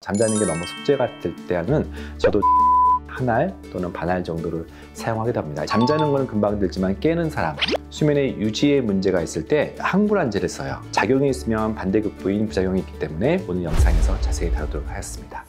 잠자는 게 너무 숙제 같을 때는 저도 한 알 또는 반알 정도를 사용하게 됩니다. 잠자는 거는 금방 들지만 깨는 사람, 수면의 유지에 문제가 있을 때 항불안제를 써요. 작용이 있으면 반대급부인 부작용이 있기 때문에 오늘 영상에서 자세히 다루도록 하겠습니다.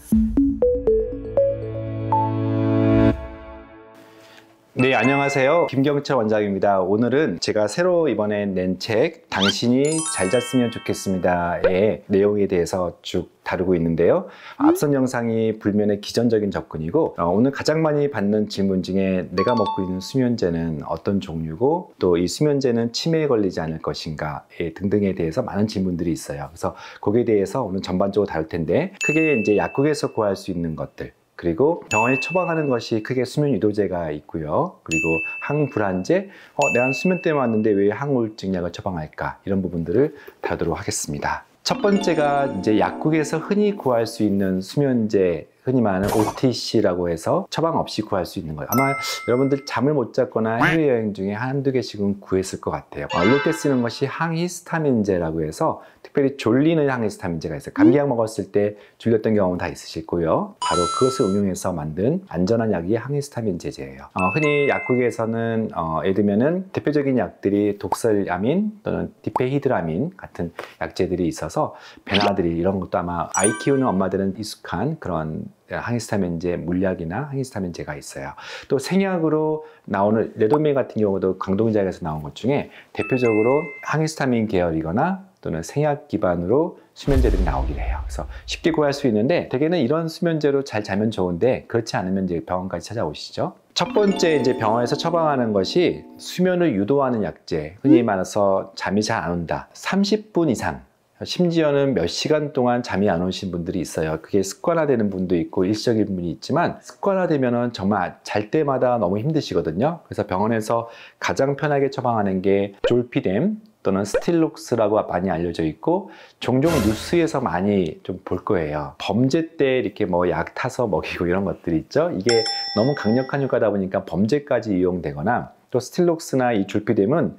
네, 안녕하세요. 김경철 원장입니다. 오늘은 제가 새로 이번에 낸 책 당신이 잘 잤으면 좋겠습니다의 내용에 대해서 쭉 다루고 있는데요. 앞선 영상이 불면의 기전적인 접근이고 오늘 가장 많이 받는 질문 중에 내가 먹고 있는 수면제는 어떤 종류고 또 이 수면제는 치매에 걸리지 않을 것인가 등등에 대해서 많은 질문들이 있어요. 그래서 거기에 대해서 오늘 전반적으로 다룰 텐데 크게 이제 약국에서 구할 수 있는 것들, 그리고 병원에 처방하는 것이 크게 수면 유도제가 있고요. 그리고 항불안제, 내가 수면 때문에 왔는데 왜 항우울증 약을 처방할까? 이런 부분들을 다루도록 하겠습니다. 첫 번째가 이제 약국에서 흔히 구할 수 있는 수면제, 흔히 말하는 OTC라고 해서 처방 없이 구할 수 있는 거예요. 아마 여러분들 잠을 못 잤거나 해외여행 중에 한두 개씩은 구했을 것 같아요. 이럴 때 쓰는 것이 항히스타민제라고 해서 특별히 졸리는 항히스타민제가 있어요. 감기약 먹었을 때 졸렸던 경험은 다 있으실 거고요. 바로 그것을 응용해서 만든 안전한 약이 항히스타민제제예요. 흔히 약국에서는 예를 들면은 대표적인 약들이 독설아민 또는 디페히드라민 같은 약제들이 있어서 베나드릴 이런 것도 아마 아이 키우는 엄마들은 익숙한 그런 항히스타민제 물약이나 항히스타민제가 있어요. 또 생약으로 나오는 레도밀 같은 경우도 강동제약에서 나온 것 중에 대표적으로 항히스타민 계열이거나 또는 생약 기반으로 수면제들이 나오긴 해요. 그래서 쉽게 구할 수 있는데 대개는 이런 수면제로 잘 자면 좋은데 그렇지 않으면 이제 병원까지 찾아오시죠. 첫 번째 이제 병원에서 처방하는 것이 수면을 유도하는 약제, 흔히 말해서 잠이 잘 안 온다. 30분 이상, 심지어는 몇 시간 동안 잠이 안 오신 분들이 있어요. 그게 습관화되는 분도 있고 일시적인 분이 있지만 습관화되면은 정말 잘 때마다 너무 힘드시거든요. 그래서 병원에서 가장 편하게 처방하는 게 졸피뎀 또는 스틸록스라고 많이 알려져 있고 종종 뉴스에서 많이 좀 볼 거예요. 범죄 때 이렇게 뭐 약 타서 먹이고 이런 것들이 있죠. 이게 너무 강력한 효과다 보니까 범죄까지 이용되거나 또 스틸록스나 이 졸피뎀은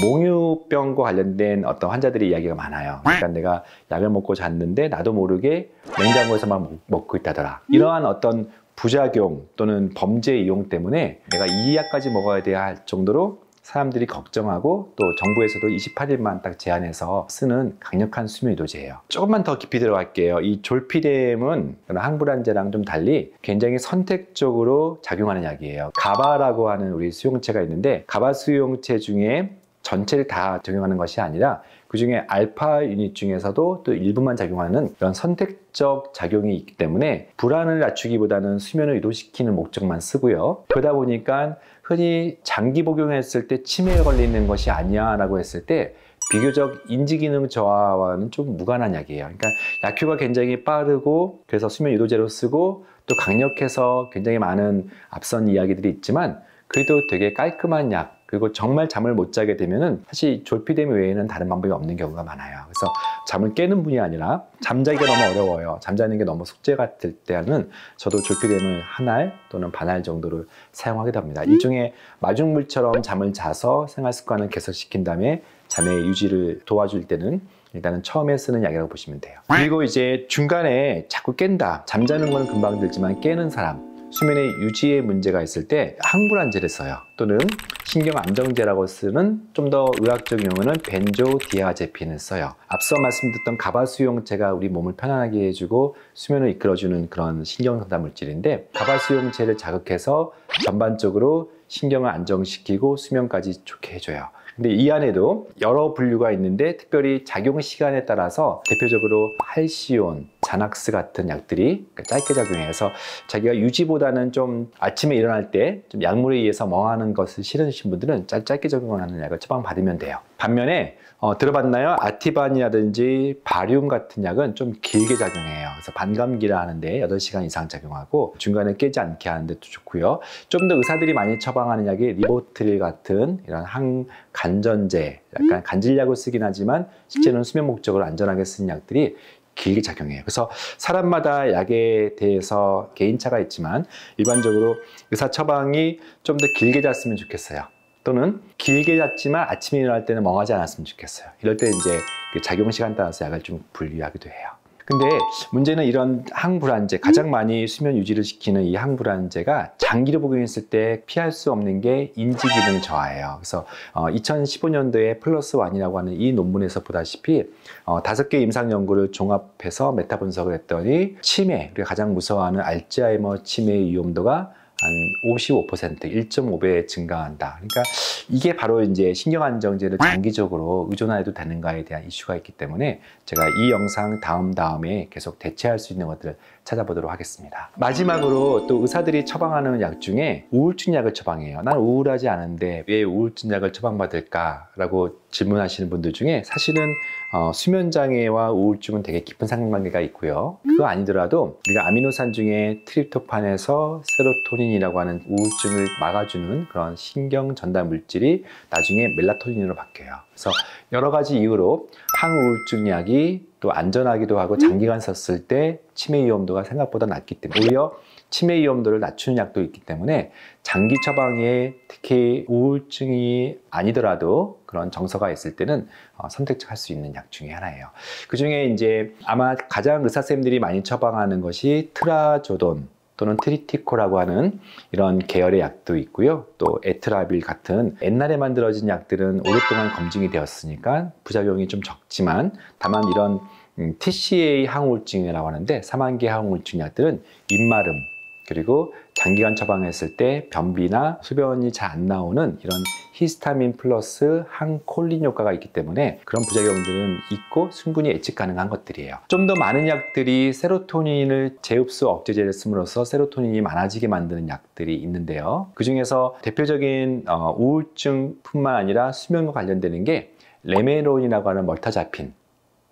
몽유병과 관련된 어떤 환자들의 이야기가 많아요. 그러니까 내가 약을 먹고 잤는데 나도 모르게 냉장고에서만 먹고 있다더라. 이러한 어떤 부작용 또는 범죄 이용 때문에 내가 이 약까지 먹어야 돼야 할 정도로 사람들이 걱정하고 또 정부에서도 28일만 딱 제한해서 쓰는 강력한 수면 유도제예요. 조금만 더 깊이 들어갈게요. 이 졸피뎀은 항불안제랑 좀 달리 굉장히 선택적으로 작용하는 약이에요. 가바라고 하는 우리 수용체가 있는데 가바 수용체 중에 전체를 다 적용하는 것이 아니라 그 중에 알파 유닛 중에서도 또 일부만 작용하는 그런 선택적 작용이 있기 때문에 불안을 낮추기보다는 수면을 유도시키는 목적만 쓰고요. 그러다 보니까 흔히 장기 복용했을 때 치매에 걸리는 것이 아니야 라고 했을 때 비교적 인지기능 저하와는 좀 무관한 약이에요. 그러니까 약효가 굉장히 빠르고 그래서 수면 유도제로 쓰고 또 강력해서 굉장히 많은 앞선 이야기들이 있지만 그래도 되게 깔끔한 약, 그리고 정말 잠을 못 자게 되면은 사실 졸피뎀 외에는 다른 방법이 없는 경우가 많아요. 그래서 잠을 깨는 분이 아니라 잠자기가 너무 어려워요. 잠자는 게 너무 숙제 같을 때는 저도 졸피뎀을 한 알 또는 반알 정도를 사용하게 됩니다. 일종의 마중물처럼 잠을 자서 생활 습관을 개선시킨 다음에 잠의 유지를 도와줄 때는 일단은 처음에 쓰는 약이라고 보시면 돼요. 그리고 이제 중간에 자꾸 깬다. 잠자는 건 금방 들지만 깨는 사람, 수면의 유지에 문제가 있을 때 항불안제를 써요. 또는 신경안정제라고 쓰는 좀 더 의학적 용어는 벤조디아제핀을 써요. 앞서 말씀드렸던 가바 수용체가 우리 몸을 편안하게 해주고 수면을 이끌어주는 그런 신경상담 물질인데 가바 수용체를 자극해서 전반적으로 신경을 안정시키고 수면까지 좋게 해줘요. 근데 이 안에도 여러 분류가 있는데 특별히 작용 시간에 따라서 대표적으로 할시온, 자낙스 같은 약들이 짧게 작용해서 자기가 유지보다는 좀 아침에 일어날 때 좀 약물에 의해서 멍하는 것을 싫으신 분들은 짧게 적용하는 약을 처방받으면 돼요. 반면에 들어봤나요? 아티반이라든지 바륨 같은 약은 좀 길게 작용해요. 그래서 반감기라 하는데 8시간 이상 작용하고 중간에 깨지 않게 하는 데도 좋고요. 좀 더 의사들이 많이 처방하는 약이 리보트릴 같은 이런 항간전제, 약간 간질약을 쓰긴 하지만 실제로는 수면 목적으로 안전하게 쓰는 약들이 길게 작용해요. 그래서 사람마다 약에 대해서 개인차가 있지만 일반적으로 의사 처방이 좀 더 길게 잤으면 좋겠어요. 또는 길게 잤지만 아침에 일어날 때는 멍하지 않았으면 좋겠어요. 이럴 때 이제 그 작용 시간 따라서 약을 좀 분리하기도 해요. 근데 문제는 이런 항불안제, 가장 많이 수면 유지를 시키는 이 항불안제가 장기로 복용했을 때 피할 수 없는 게 인지 기능 저하예요. 그래서 2015년도에 플러스 원이라고 하는 이 논문에서 보다시피 5개 임상 연구를 종합해서 메타 분석을 했더니 치매, 우리가 가장 무서워하는 알츠하이머 치매의 위험도가 한 55%, 1.5배 증가한다. 그러니까 이게 바로 이제 신경안정제를 장기적으로 의존해도 되는가에 대한 이슈가 있기 때문에 제가 이 영상 다음에 계속 대체할 수 있는 것들을 찾아보도록 하겠습니다. 마지막으로 또 의사들이 처방하는 약 중에 우울증 약을 처방해요. 난 우울하지 않은데 왜 우울증 약을 처방받을까? 라고 질문하시는 분들 중에 사실은 수면장애와 우울증은 되게 깊은 상관관계가 있고요. 그거 아니더라도 우리가 아미노산 중에 트립토판에서 세로토닌이라고 하는 우울증을 막아주는 그런 신경 전달 물질이 나중에 멜라토닌으로 바뀌어요. 그래서 여러 가지 이유로 항우울증 약이 또 안전하기도 하고 장기간 썼을 때 치매 위험도가 생각보다 낮기 때문에 오히려 치매 위험도를 낮추는 약도 있기 때문에 장기 처방에 특히 우울증이 아니더라도 그런 정서가 있을 때는 선택할 수 있는 약 중에 하나예요. 그 중에 이제 아마 가장 의사 선생님들이 많이 처방하는 것이 트라조돈 또는 트리티코라고 하는 이런 계열의 약도 있고요. 또 에트라빌 같은 옛날에 만들어진 약들은 오랫동안 검증이 되었으니까 부작용이 좀 적지만 다만 이런 TCA 항우울증이라고 하는데 사만계 항우울증 약들은 입마름 그리고 장기간 처방했을 때 변비나 소변이 잘 안 나오는 이런 히스타민 플러스 항콜린 효과가 있기 때문에 그런 부작용들은 있고 충분히 예측 가능한 것들이에요. 좀 더 많은 약들이 세로토닌을 재흡수 억제제를 씀으로써 세로토닌이 많아지게 만드는 약들이 있는데요. 그 중에서 대표적인 우울증뿐만 아니라 수면과 관련되는 게 레메론이라고 하는 멀타자핀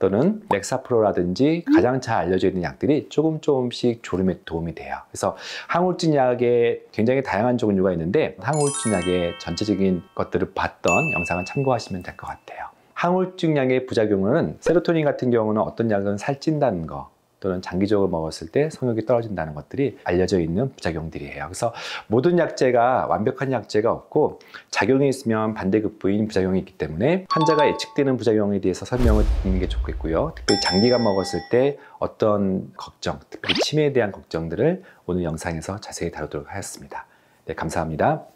또는 렉사프로라든지 가장 잘 알려져 있는 약들이 조금씩 졸음에 도움이 돼요. 그래서 항우울증 약에 굉장히 다양한 종류가 있는데 항우울증 약의 전체적인 것들을 봤던 영상을 참고하시면 될 것 같아요. 항우울증 약의 부작용은 세로토닌 같은 경우는 어떤 약은 살찐다는 거 또는 장기적으로 먹었을 때 성욕이 떨어진다는 것들이 알려져 있는 부작용들이에요. 그래서 모든 약제가 완벽한 약제가 없고 작용이 있으면 반대급부인 부작용이 있기 때문에 환자가 예측되는 부작용에 대해서 설명을 듣는 게 좋겠고요. 특별히 장기간 먹었을 때 어떤 걱정, 특별히 치매에 대한 걱정들을 오늘 영상에서 자세히 다루도록 하겠습니다. 네, 감사합니다.